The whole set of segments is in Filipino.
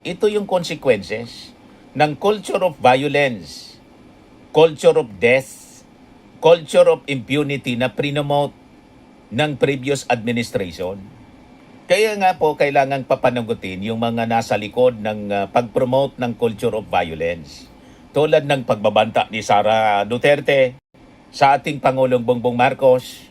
Ito yung consequences ng culture of violence, culture of death, culture of impunity na prinomote ng previous administration. Kaya nga po kailangan papanagutin yung mga nasa likod ng pag-promote ng culture of violence. Tulad ng pagbabanta ni Sara Duterte sa ating Pangulong Bongbong Marcos.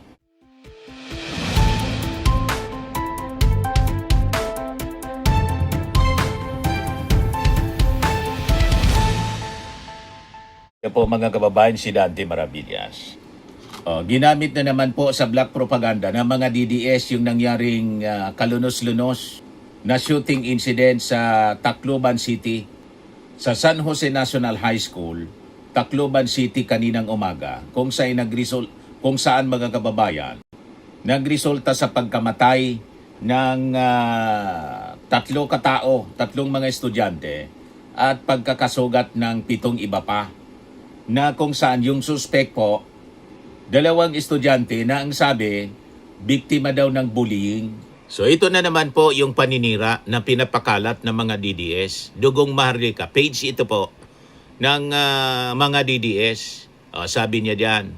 Yan po mga kababayan, si Dante Maravillas. Ginamit na naman po sa black propaganda ng mga DDS yung nangyaring kalunos-lunos na shooting incident sa Tacloban City, sa San Jose National High School, Tacloban City kaninang umaga, kung saan mga kababayan nagresulta sa pagkamatay ng tatlong mga estudyante at pagkakasugat ng 7 iba pa, na kung saan yung suspect po, 2 estudyante na ang sabi, biktima daw ng bullying. So ito na naman po yung paninira na pinapakalat ng mga DDS. Dugong Maharlika, page ito po ng mga DDS. Sabi niya diyan,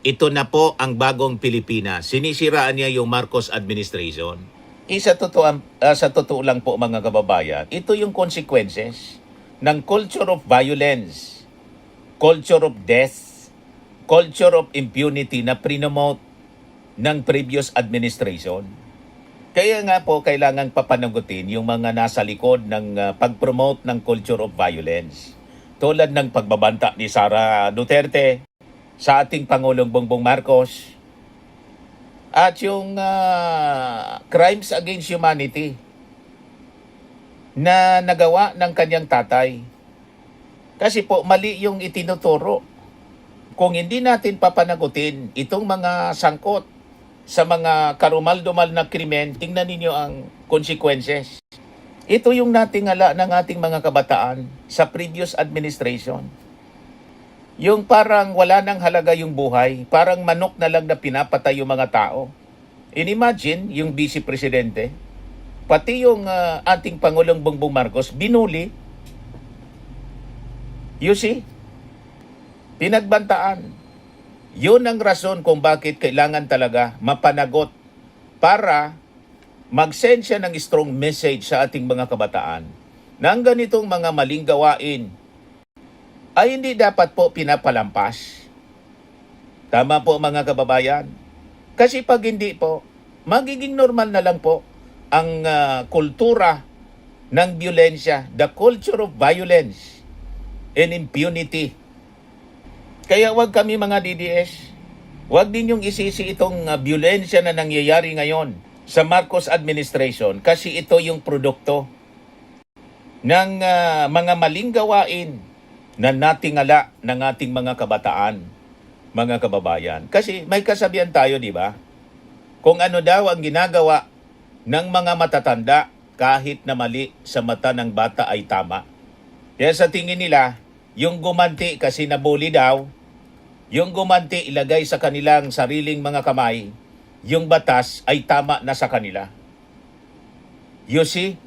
ito na po ang bagong Pilipinas. Sinisiraan niya yung Marcos administration. Sa totoo lang po mga kababayan, ito yung consequences ng culture of violence, culture of death, culture of impunity na prinomote ng previous administration. Kaya nga po kailangan papanagutin yung mga nasa likod ng pag-promote ng culture of violence. Tulad ng pagbabanta ni Sara Duterte sa ating Pangulong Bongbong Marcos at yung crimes against humanity na nagawa ng kanyang tatay. Kasi po, mali yung itinuturo. Kung hindi natin papanagutin itong mga sangkot sa mga karumal-dumal na krimen, tingnan ninyo ang consequences. Ito yung natingala ng ating mga kabataan sa previous administration. Yung parang wala nang halaga yung buhay, parang manok na lang na pinapatay yung mga tao. Imagine yung vice presidente, pati yung ating Pangulong Bongbong Marcos, binuli. You see? Pinagbantaan. Yun ang rason kung bakit kailangan talaga mapanagot para mag-send siya ng strong message sa ating mga kabataan na ang ganitong mga maling gawain ay hindi dapat po pinapalampas. Tama po mga kababayan. Kasi pag hindi po, magiging normal na lang po ang kultura ng violensya, the culture of violence and impunity. Kaya wag kami mga DDS, wag din yung isisi itong violensya na nangyayari ngayon sa Marcos administration kasi ito yung produkto ng mga maling gawain na natingala ng ating mga kabataan, mga kababayan. Kasi may kasabihan tayo, di ba? Kung ano daw ang ginagawa ng mga matatanda, kahit na mali sa mata ng bata ay tama. Kaya sa tingin nila, yung gumanti kasi nabully daw, yung gumanti ilagay sa kanilang sariling mga kamay, yung batas ay tama na sa kanila. You see?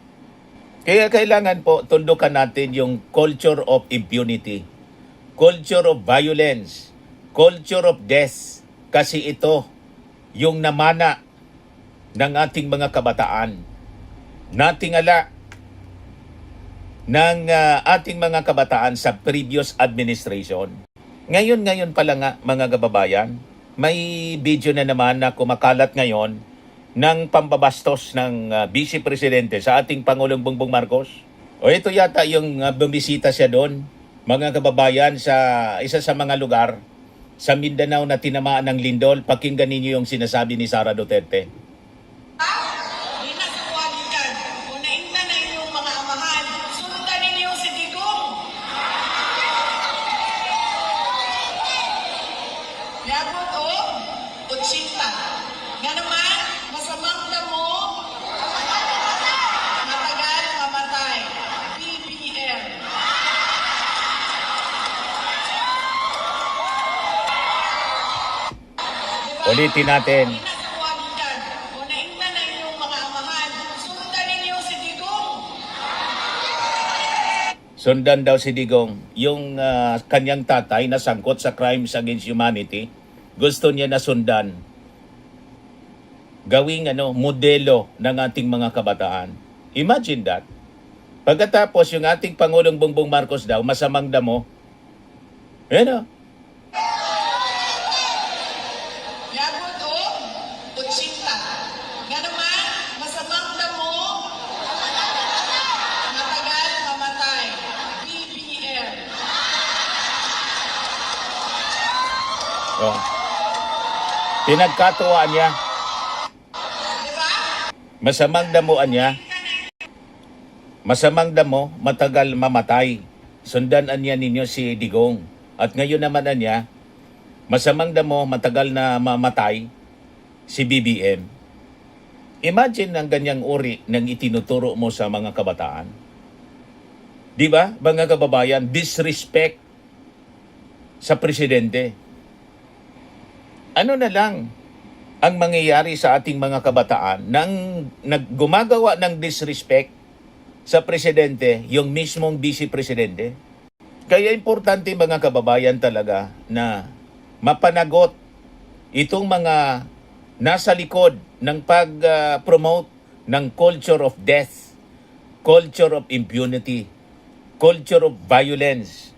Kaya kailangan po tundukan natin yung culture of impunity, culture of violence, culture of death, kasi ito yung namana ng ating mga kabataan. Natingala ng ating mga kabataan sa previous administration. Ngayon pa lang nga mga kababayan, may video na naman na kumakalat ngayon ng pambabastos ng Vice Presidente sa ating Pangulong Bongbong Marcos. O ito yata yung bumisita siya doon, mga kababayan, sa isa sa mga lugar sa Mindanao na tinamaan ng lindol. Pakinggan ninyo yung sinasabi ni Sara Duterte. Nga naman, masamang damo, matagal mamatay. BBM. Ulitin natin. O naingnan na inyong mga amahan, sundan ninyo si Digong. Sundan daw si Digong. Yung kanyang tatay na sangkot sa crimes against humanity, gusto niya na sundan. Gawing modelo ng ating mga kabataan. Imagine that. Pagkatapos yung ating Pangulong Bongbong Marcos daw, masamang damo. Yan o. Yabot o, utsinta. Nga naman, masamang damo, matagal mamatay. BBM. Oh. Pinagkatuwaan niya. Diba? Masamang damuan niya. Masamang damo, matagal mamatay. Sundanan niya ninyo si Digong. At ngayon naman niya, masamang damo, matagal na mamatay si BBM. Imagine ang ganyang uri ng itinuturo mo sa mga kabataan. Di ba, mga kababayan, disrespect sa presidente. Ano na lang ang mangyayari sa ating mga kabataan nang naggumagawa ng disrespect sa presidente, yung mismong vice presidente? Kaya importante mga kababayan talaga na mapanagot itong mga nasa likod ng pag-promote ng culture of death, culture of impunity, culture of violence.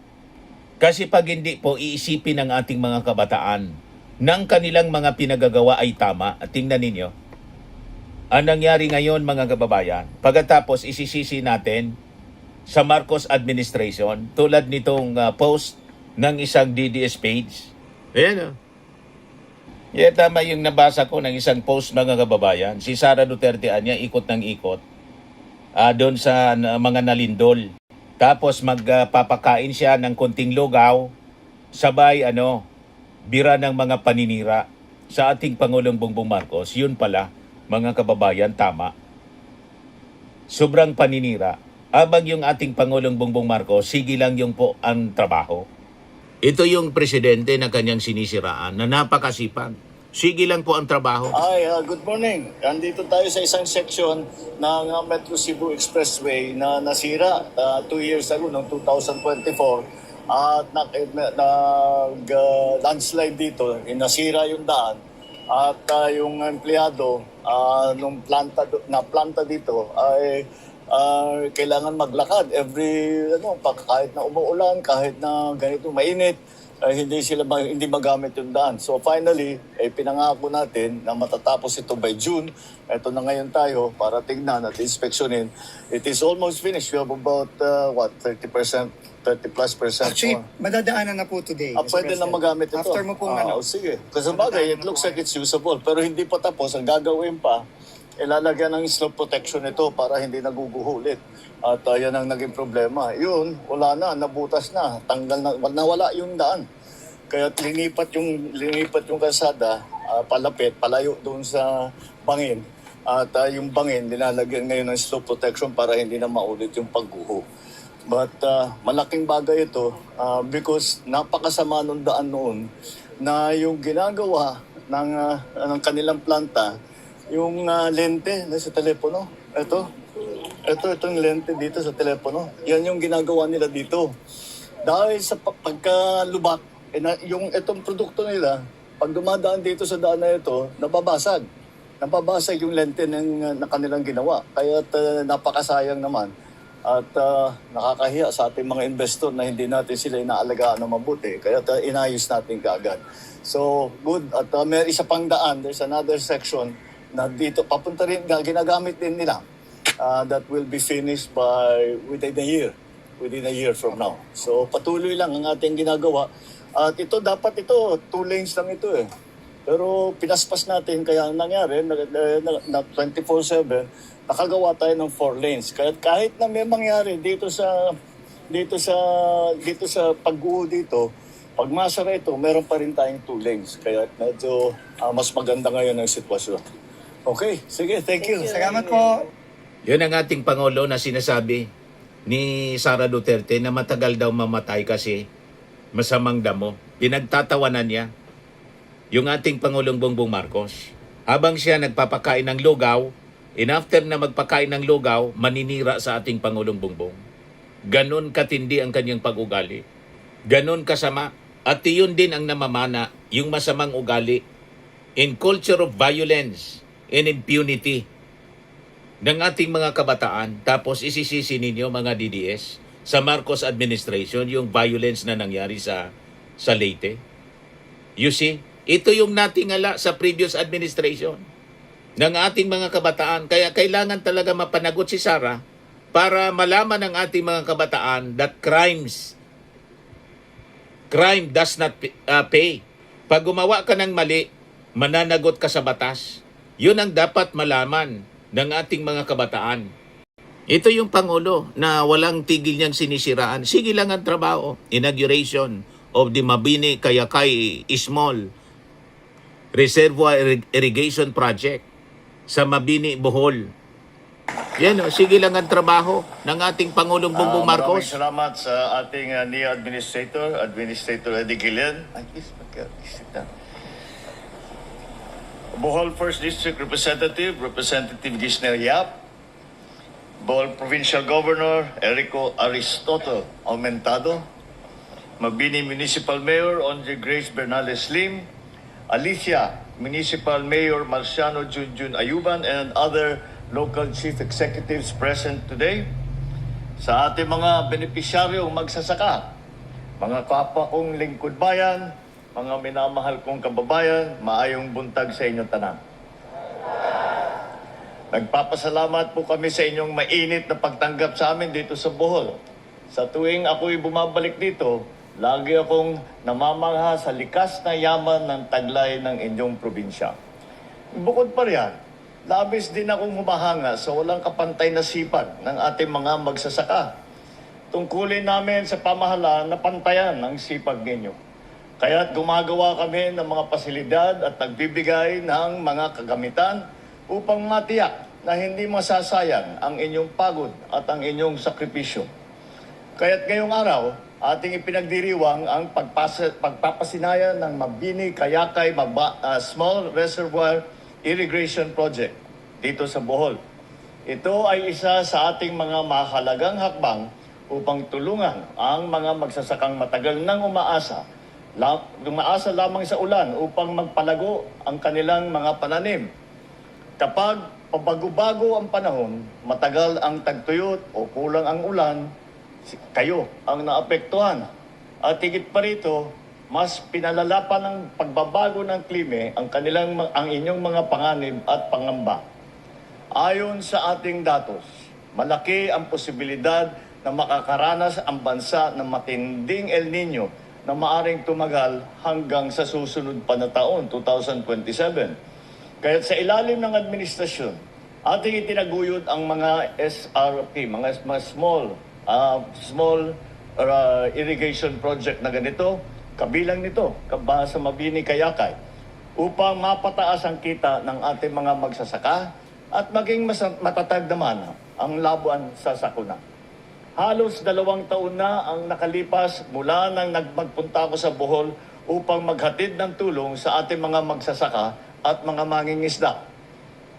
Kasi pag hindi po iisipin ng ating mga kabataan ng kanilang mga pinagagawa ay tama, at tingnan ninyo, ang nangyari ngayon mga kababayan, pagkatapos isisisi natin sa Marcos administration, tulad nitong post ng isang DDS page. Ayan o. Yeah, tama yung nabasa ko ng isang post mga kababayan. Si Sara Duterte niya ikot ng ikot doon sa mga nalindol. Tapos magpapakain siya ng konting lugaw, sabay bira ng mga paninira sa ating Pangulong Bongbong Marcos. Yun pala, mga kababayan, tama. Sobrang paninira. Abang yung ating Pangulong Bongbong Marcos, sige lang yung po ang trabaho. Ito yung presidente na kanyang sinisiraan na napakasipag. Sige lang po ang trabaho. Good morning. Andito tayo sa isang section ng Metro Cebu Expressway na nasira 2 years ago, noong 2024. At landslide dito, nasira yung daan. At yung empleyado nung planta dito ay kailangan maglakad kahit na umuulan, kahit na ganito mainit, hindi magamit yung daan. So finally, pinangako natin na matatapos ito by June. Ito na ngayon tayo para tignan at inspeksyonin. It is almost finished. We have about 30%, 30+%. Actually, madadaanan na po today. Mr. Pwede na President. magamit ito. After mo pong Sige. Kasi bagay, it looks like it's usable. Pero hindi pa tapos. Ang gagawin pa, ilalagyan ng slope protection ito para hindi naguguhulit. At yan ang naging problema. Yun, wala na, nabutas na, tanggal na, nawala yung daan. Kaya linipat yung kalsada, palayo doon sa bangin. At yung bangin, nilalagyan ngayon ng slope protection para hindi na maulit yung pagguho. But malaking bagay ito because napakasama nung daan noon na yung ginagawa ng kanilang planta, yung lente na sa telepono. Itong lente dito sa telepono. Yan yung ginagawa nila dito. Dahil sa pagkalubak, itong produkto nila, pag dumadaan dito sa daan na ito, nababasag. Nababasag yung lente na kanilang ginawa. Kaya napakasayang naman. At nakakahiya sa ating mga investor na hindi natin sila inaalagaan na mabuti. Kaya inayos natin kaagad. So, good. At may isa pang daan. There's another section na dito papunta rin, ginagamit din nila. That will be finished within a year from now. So, patuloy lang ang ating ginagawa. At dapat 2 lanes lang ito eh. Pero pinaspas natin, kaya ang nangyari na 24/7, nakagawa tayo ng 4 lanes. Kaya kahit na may mangyari dito sa pag-uho dito, pag masara ito, meron pa rin tayong 2 lanes. Kaya medyo mas maganda ngayon ang sitwasyon. Okay, sige, thank you. Salamat po. Yun ang ating Pangulo na sinasabi ni Sara Duterte na matagal daw mamatay kasi masamang damo. Pinagtatawanan niya yung ating Pangulong Bongbong Marcos. Habang siya nagpapakain ng lugaw, and after na magpakain ng lugaw, maninira sa ating Pangulong Bongbong. Ganon katindi ang kanyang pag-ugali. Ganon kasama. At iyon din ang namamana, yung masamang ugali in culture of violence and impunity ng ating mga kabataan. Tapos isisisi ninyo mga DDS sa Marcos administration yung violence na nangyari sa Leyte. You see, ito yung natingala sa previous administration ng ating mga kabataan. Kaya kailangan talaga mapanagot si Sara para malaman ng ating mga kabataan that crime does not pay. Pag gumawa ka ng mali, mananagot ka sa batas. Yun ang dapat malaman ng ating mga kabataan. Ito yung Pangulo na walang tigil niyang sinisiraan. Sige lang ang trabaho. Inauguration of the Mabini Kayakay Small Reservoir Irrigation Project sa Mabini, Bohol. Yan, sige lang ang trabaho ng ating Pangulong Bongbong Maraming Marcos. salamat sa ating NIA Administrator Eddie Guillen. Bohol 1st District Representative Gisner Yap. Bohol Provincial Governor Erico Aristotle Aumentado. Mabini Municipal Mayor Andre Grace Bernales Lim. Alicia Municipal Mayor Marciano Junjun Ayuban and other local chief executives present today. Sa ating mga benepisyaryong magsasaka, mga kapwa kong lingkod bayan, mga minamahal kong kababayan, maayong buntag sa inyong tanan. Nagpapasalamat po kami sa inyong mainit na pagtanggap sa amin dito sa Bohol. Sa tuwing ako'y bumabalik dito, lagi akong namamangha sa likas na yaman ng taglay ng inyong probinsya. Bukod pa riyan, labis din akong humahanga sa walang kapantay na sipag ng ating mga magsasaka. Tungkulin namin sa pamahalaan na pantayan ang sipag ninyo. Kaya't gumagawa kami ng mga pasilidad at nagbibigay ng mga kagamitan upang matiyak na hindi masasayang ang inyong pagod at ang inyong sakripisyo. Kaya't ngayong araw, ating ipinagdiriwang ang pagpapasinayan ng Mabini Kayakay Small Reservoir Irrigation Project dito sa Bohol. Ito ay isa sa ating mga mahalagang hakbang upang tulungan ang mga magsasakang matagal nang umaasa lamang sa ulan upang magpalago ang kanilang mga pananim. Kapag pabago-bago ang panahon, matagal ang tagtuyot o kulang ang ulan, kayo ang naapektuhan. At higit pa rito, mas pinalala pa ng pagbabago ng klima ang inyong mga panganib at pangamba. Ayon sa ating datos, malaki ang posibilidad na makakaranas ang bansa ng matinding El Nino na maaring tumagal hanggang sa susunod pa na taon, 2027. Kaya sa ilalim ng administrasyon, ating itinaguyod ang mga SRP, mga small irrigation project na ganito, kabilang nito, sa Mabini Kayakay, upang mapataas ang kita ng ating mga magsasaka at maging matatag naman ang labuan sa sakuna. Halos 2 taon na ang nakalipas mula nang magpunta ako sa Bohol upang maghatid ng tulong sa ating mga magsasaka at mga mangingisda.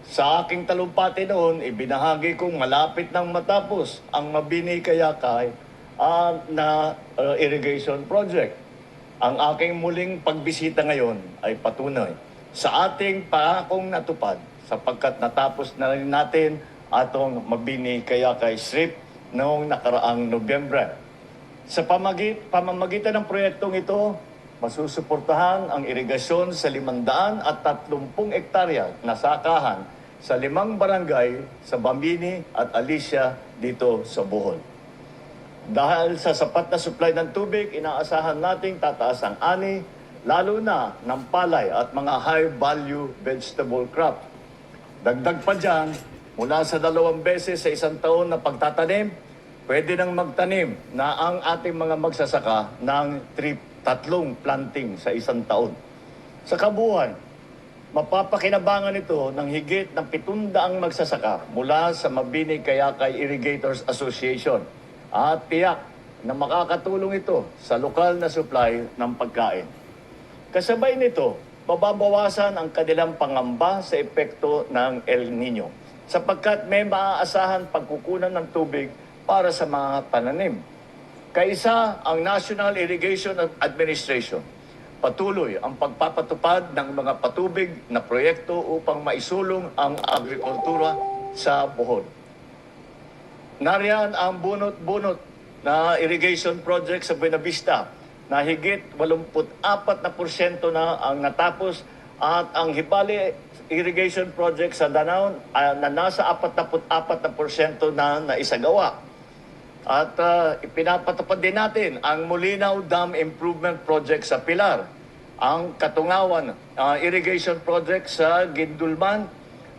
Sa aking talumpati noon, ibinahagi kong malapit nang matapos ang Mabini Kayakay na irrigation project. Ang aking muling pagbisita ngayon ay patunay sa ating pangakong natupad sapagkat natapos na rin natin atong Mabini Kayakay Strip noong nakaraang Nobyembre. Sa pamamagitan ng proyektong ito, masusuportahan ang irigasyon sa 530 hektarya na sakahan sa 5 barangay sa Mabini at Alicia dito sa Bohol. Dahil sa sapat na supply ng tubig, inaasahan nating tataas ang ani, lalo na ng palay at mga high-value vegetable crop. Dagdag pa dyan, mula sa 2 beses sa 1 taon na pagtatanim, pwede nang magtanim na ang ating mga magsasaka ng 3 planting sa 1 taon. Sa kabuuan, mapapakinabangan ito ng higit ng 700 magsasaka mula sa Mabini Kayakay Irrigators Association at tiyak na makakatulong ito sa lokal na supply ng pagkain. Kasabay nito, mababawasan ang kanilang pangamba sa epekto ng El Nino sapagkat may maaasahan pagkukunan ng tubig para sa mga pananim. Kaisa ang National Irrigation Administration. Patuloy ang pagpapatupad ng mga patubig na proyekto upang maisulong ang agrikultura sa Bohol. Nariyan ang bunot-bunot na irrigation project sa Buenavista na higit 84% na ang natapos at ang Hibali irrigation project sa Danao na nasa 44% na naisagawa. At ipinapatupad din natin ang Molinaw Dam Improvement Project sa Pilar, ang Katungawan Irrigation Project sa Gindulman,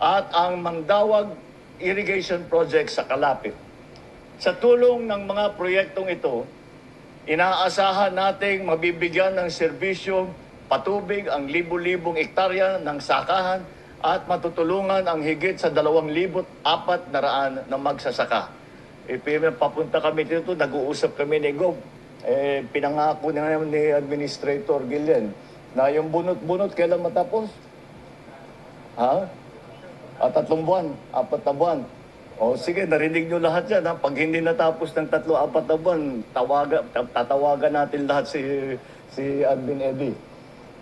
at ang Mangdawag Irrigation Project sa Kalapit. Sa tulong ng mga proyektong ito, inaasahan nating mabibigyan ng serbisyong patubig ang libu-libong ektarya ng sakahan at matutulungan ang higit sa 2,400 na magsasaka. Papunta kami dito, nag-uusap kami ni Gob. Pinangako na naman ni Administrator Gillian na yung bunot-bunot kailan matapos? Ha? 3 buwan, 4 na buwan. O sige, narinig nyo lahat yan. Ha? Pag hindi natapos ng 3-4 na buwan, tatawagan natin lahat si Admin Eddie.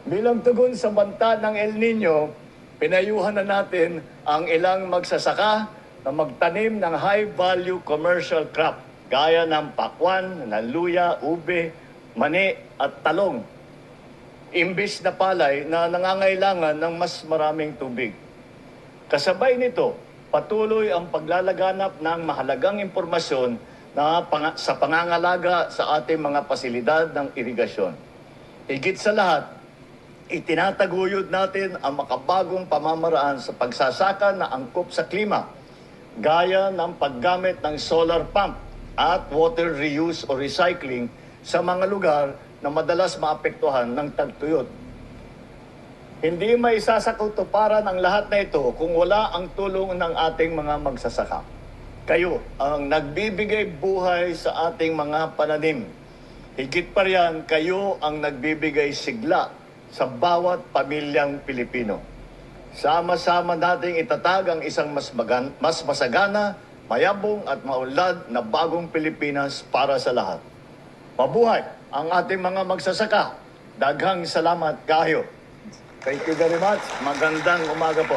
Bilang tugon sa banta ng El Nino, pinayuhan na natin ang ilang magsasaka na magtanim ng high-value commercial crop gaya ng pakwan, ng luya, ube, mani at talong. Imbis na palay na nangangailangan ng mas maraming tubig. Kasabay nito, patuloy ang paglalaganap ng mahalagang impormasyon na sa pangangalaga sa ating mga pasilidad ng irigasyon. Higit sa lahat, itinataguyod natin ang makabagong pamamaraan sa pagsasaka na angkop sa klima, gaya ng paggamit ng solar pump at water reuse o recycling sa mga lugar na madalas maapektuhan ng tagtuyot. Hindi may isasakutuparan ang lahat na ito kung wala ang tulong ng ating mga magsasaka. Kayo ang nagbibigay buhay sa ating mga pananim. Higit pa riyan, kayo ang nagbibigay sigla sa bawat pamilyang Pilipino. Sama-sama nating itatag ang isang mas masagana, mayabong at maunlad na bagong Pilipinas para sa lahat. Mabuhay ang ating mga magsasaka. Daghang salamat kayo. Thank you very much. Magandang umaga po.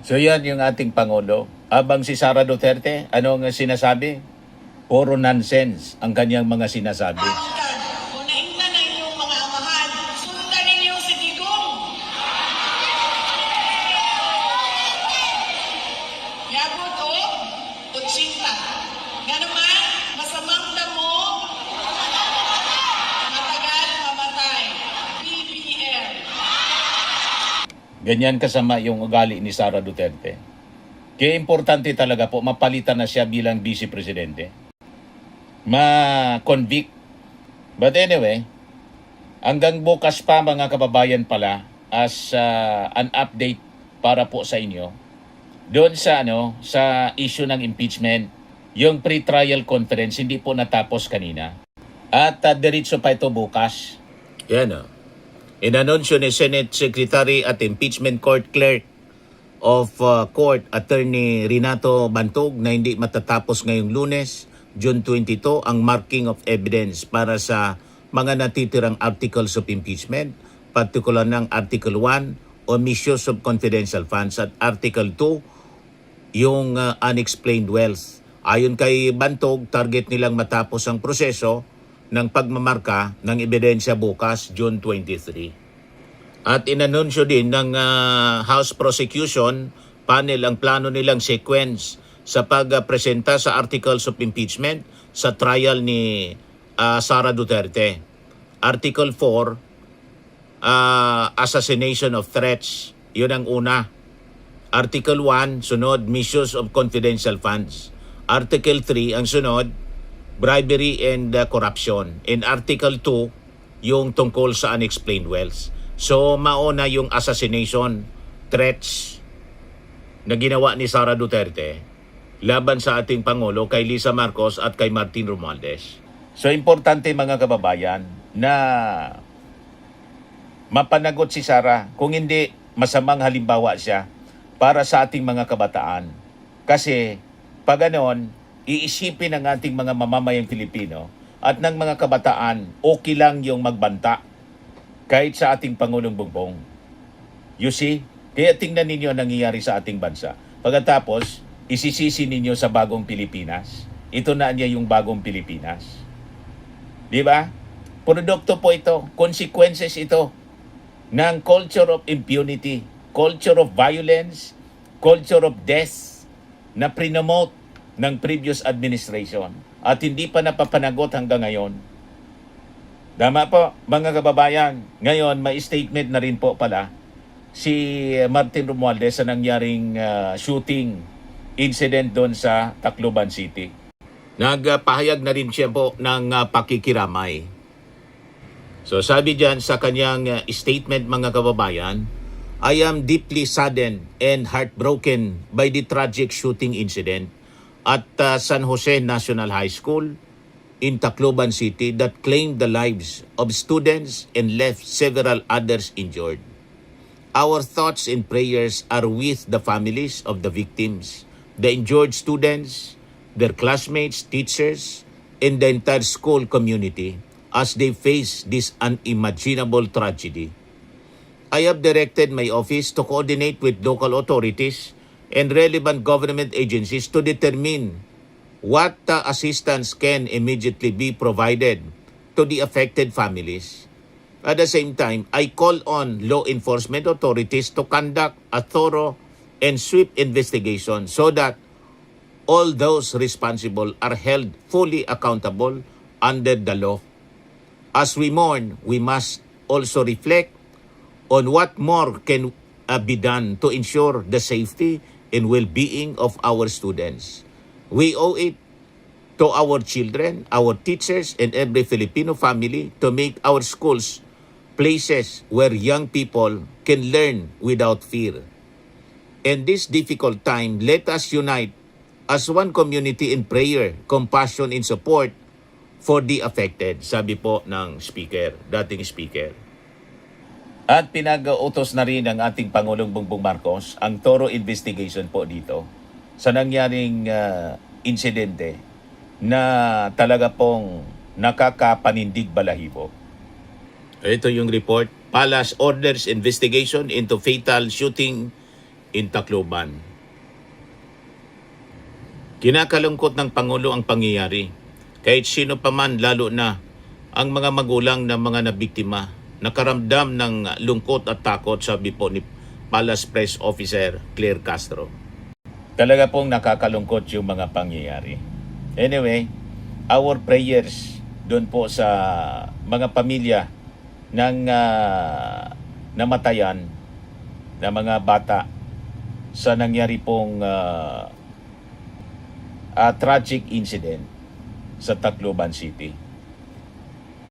So yan yung ating Pangulo. Abang si Sara Duterte, ano ang sinasabi? Puro nonsense ang kanyang mga sinasabi. Pangkat, kung naingnan na inyong mga amahan, sundan ninyo si Digong. Yabot o, utsinta. Nga naman, masamang damo, matagal mamatay. BBM. Ganyan kasama yung ugali ni Sara Duterte. Kaya importante talaga po, mapalitan na siya bilang Vice Presidente. Ma-convict. But anyway, hanggang bukas pa mga kababayan pala, as an update para po sa inyo, doon sa sa issue ng impeachment, yung pre-trial conference hindi po natapos kanina. At diretso pa ito bukas. Yan o. Inanunsyo ni Senate Secretary at Impeachment Court Clerk of Court Attorney Renato Bantog na hindi matatapos ngayong Lunes, June 22, ang marking of evidence para sa mga natitirang articles of impeachment, particular ng Article 1, omissions of confidential funds, at Article 2, yung unexplained wealth. Ayon kay Bantog, target nilang matapos ang proseso ng pagmamarka ng ebidensya bukas, June 23. At inanunsyo din ng House Prosecution Panel ang plano nilang sequence sa pagpresenta sa articles of impeachment sa trial ni Sara Duterte. Article 4, assassination of threats, yun ang una. Article 1, sunod, misuse of confidential funds. Article 3, ang sunod, bribery and corruption. In Article 2, yung tungkol sa unexplained wealth. So, mauna yung assassination threats na ginawa ni Sara Duterte laban sa ating Pangulo, kay Lisa Marcos at kay Martin Romualdez. So, importante mga kababayan na mapanagot si Sara, kung hindi masamang halimbawa siya para sa ating mga kabataan. Kasi pag ganon, iisipin ng ating mga mamamayang Pilipino at ng mga kabataan, okay lang yung magbanta kahit sa ating Pangulong Bongbong. You see? Kaya tingnan ninyo ang nangyayari sa ating bansa. Pagkatapos, isisisi ninyo sa bagong Pilipinas. Ito na niya yung bagong Pilipinas. Di ba? Produkto po ito, consequences ito ng culture of impunity, culture of violence, culture of death na prinomote ng previous administration at hindi pa napapanagot hanggang ngayon. Tama po, mga kababayan. Ngayon, may statement na rin po pala si Martin Romualdez sa nangyaring shooting incident doon sa Tacloban City. Nagpahayag na rin siya po ng pakikiramay. So sabi diyan sa kanyang statement, mga kababayan, I am deeply saddened and heartbroken by the tragic shooting incident at San Jose National High School in Tacloban City that claimed the lives of students and left several others injured. Our thoughts and prayers are with the families of the victims, the injured students, their classmates, teachers, and the entire school community as they face this unimaginable tragedy. I have directed my office to coordinate with local authorities and relevant government agencies to determine what assistance can immediately be provided to the affected families. At the same time, I call on law enforcement authorities to conduct a thorough and swift investigation so that all those responsible are held fully accountable under the law. As we mourn, we must also reflect on what more can be done to ensure the safety and well-being of our students. We owe it to our children, our teachers, and every Filipino family to make our schools places where young people can learn without fear. In this difficult time, let us unite as one community in prayer, compassion, and support for the affected, sabi po ng dating speaker. At pinag-utos na rin ng ating Pangulong Bongbong Marcos ang thorough investigation po dito sa nangyaring insidente na talaga pong nakakapanindig balahibo. Ito yung report. Palace orders investigation into fatal shooting in Tacloban. Kinakalungkot ng Pangulo ang pangyayari. Kahit sino pa man, lalo na ang mga magulang ng mga nabiktima, nakaramdam ng lungkot at takot, sabi po ni Palace Press Officer Claire Castro. Talaga pong nakakalungkot yung mga pangyayari. Anyway, our prayers doon po sa mga pamilya ng namatayan na mga bata sa nangyari pong tragic incident sa Tacloban City.